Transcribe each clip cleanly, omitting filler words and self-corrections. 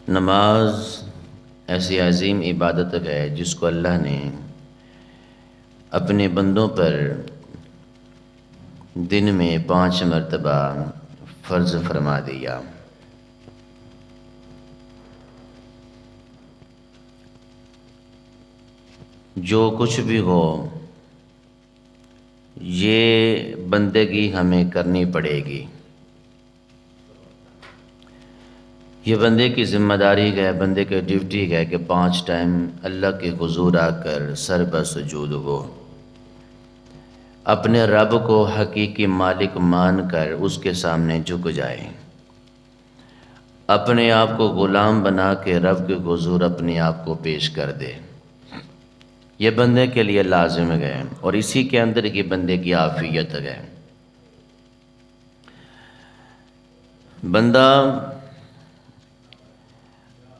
نماز ایسی عظیم عبادت ہے جس کو اللہ نے اپنے بندوں پر دن میں 5 مرتبہ فرض فرما دیا۔ جو کچھ بھی ہو یہ بندگی ہمیں کرنی پڑے گی، یہ بندے کی ذمہ داری ہے، بندے کی ڈیوٹی ہے کہ 5 ٹائم اللہ کے حضور آ کر سر بسجود ہو، اپنے رب کو حقیقی مالک مان کر اس کے سامنے جھک جائے، اپنے آپ کو غلام بنا کے رب کے حضور اپنے آپ کو پیش کر دے۔ یہ بندے کے لیے لازم ہے اور اسی کے اندر کی بندے کی عافیت ہے۔ بندہ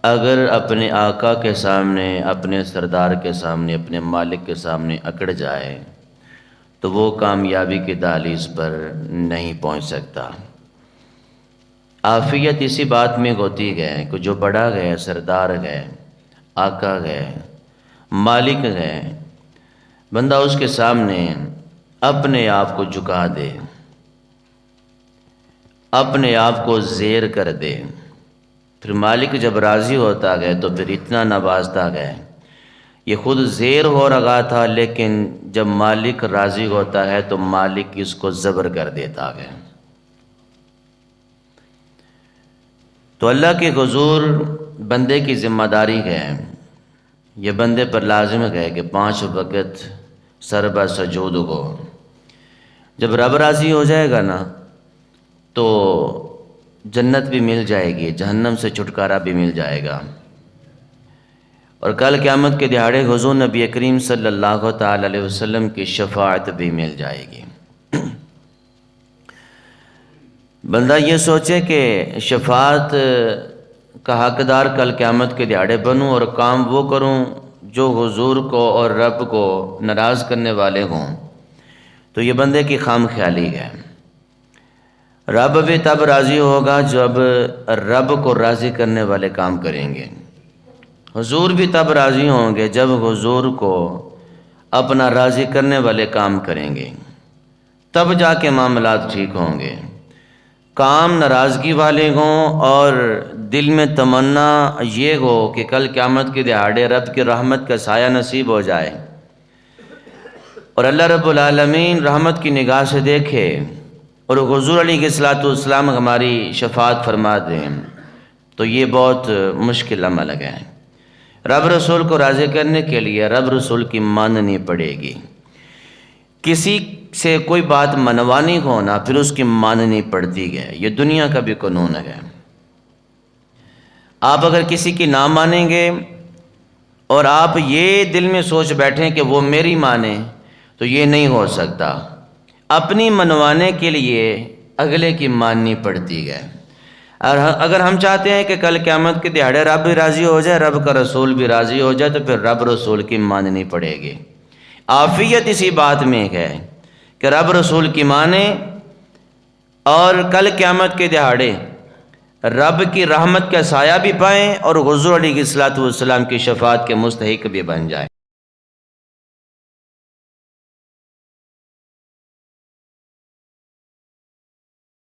اگر اپنے آقا کے سامنے، اپنے سردار کے سامنے، اپنے مالک کے سامنے اکڑ جائے تو وہ کامیابی کی دہلیز پر نہیں پہنچ سکتا۔ عافیت اسی بات میں ہوتی ہے کہ جو بڑا ہے، سردار ہے، آقا ہے، مالک ہے، بندہ اس کے سامنے اپنے آپ کو جھکا دے، اپنے آپ کو زیر کر دے، پھر مالک جب راضی ہوتا ہے تو پھر اتنا نوازتا ہے۔ یہ خود زیر ہو رہا تھا لیکن جب مالک راضی ہوتا ہے تو مالک اس کو زبر کر دیتا ہے۔ تو اللہ کے حضور بندے کی ذمہ داری ہے، یہ بندے پر لازم ہے کہ 5 وقت سر بسجود ہو۔ جب رب راضی ہو جائے گا نا تو جنت بھی مل جائے گی، جہنم سے چھٹکارا بھی مل جائے گا، اور کل قیامت کے دہاڑے حضور نبی کریم صلی اللہ تعالی علیہ وسلم کی شفاعت بھی مل جائے گی۔ بندہ یہ سوچے کہ شفاعت کا حقدار کل قیامت کے دہاڑے بنوں اور کام وہ کروں جو حضور کو اور رب کو ناراض کرنے والے ہوں، تو یہ بندے کی خام خیالی ہے۔ رب بھی تب راضی ہوگا جب رب کو راضی کرنے والے کام کریں گے، حضور بھی تب راضی ہوں گے جب حضور کو اپنا راضی کرنے والے کام کریں گے، تب جا کے معاملات ٹھیک ہوں گے۔ کام ناراضگی والے ہوں اور دل میں تمنا یہ ہو کہ کل قیامت کے دہاڑے رب کی رحمت کا سایہ نصیب ہو جائے اور اللہ رب العالمین رحمت کی نگاہ سے دیکھے اور حضور علیہ السلام ہماری شفاعت فرما دیں، تو یہ بہت مشکل عمل ہے۔ رب رسول کو راضی کرنے کے لیے رب رسول کی ماننی پڑے گی۔ کسی سے کوئی بات منوانی ہو نا پھر اس کی ماننی پڑتی ہے، یہ دنیا کا بھی قانون ہے۔ آپ اگر کسی کی نہ مانیں گے اور آپ یہ دل میں سوچ بیٹھیں کہ وہ میری مانے تو یہ نہیں ہو سکتا۔ اپنی منوانے کے لیے اگلے کی ماننی پڑتی ہے۔ اور اگر ہم چاہتے ہیں کہ کل قیامت کے دہاڑے رب بھی راضی ہو جائے، رب کا رسول بھی راضی ہو جائے، تو پھر رب رسول کی ماننی پڑے گی۔ عافیت اسی بات میں ہے کہ رب رسول کی مانے اور کل قیامت کے دہاڑے رب کی رحمت کا سایہ بھی پائیں اور حضور علیہ السلام کی شفاعت کے مستحق بھی بن جائیں۔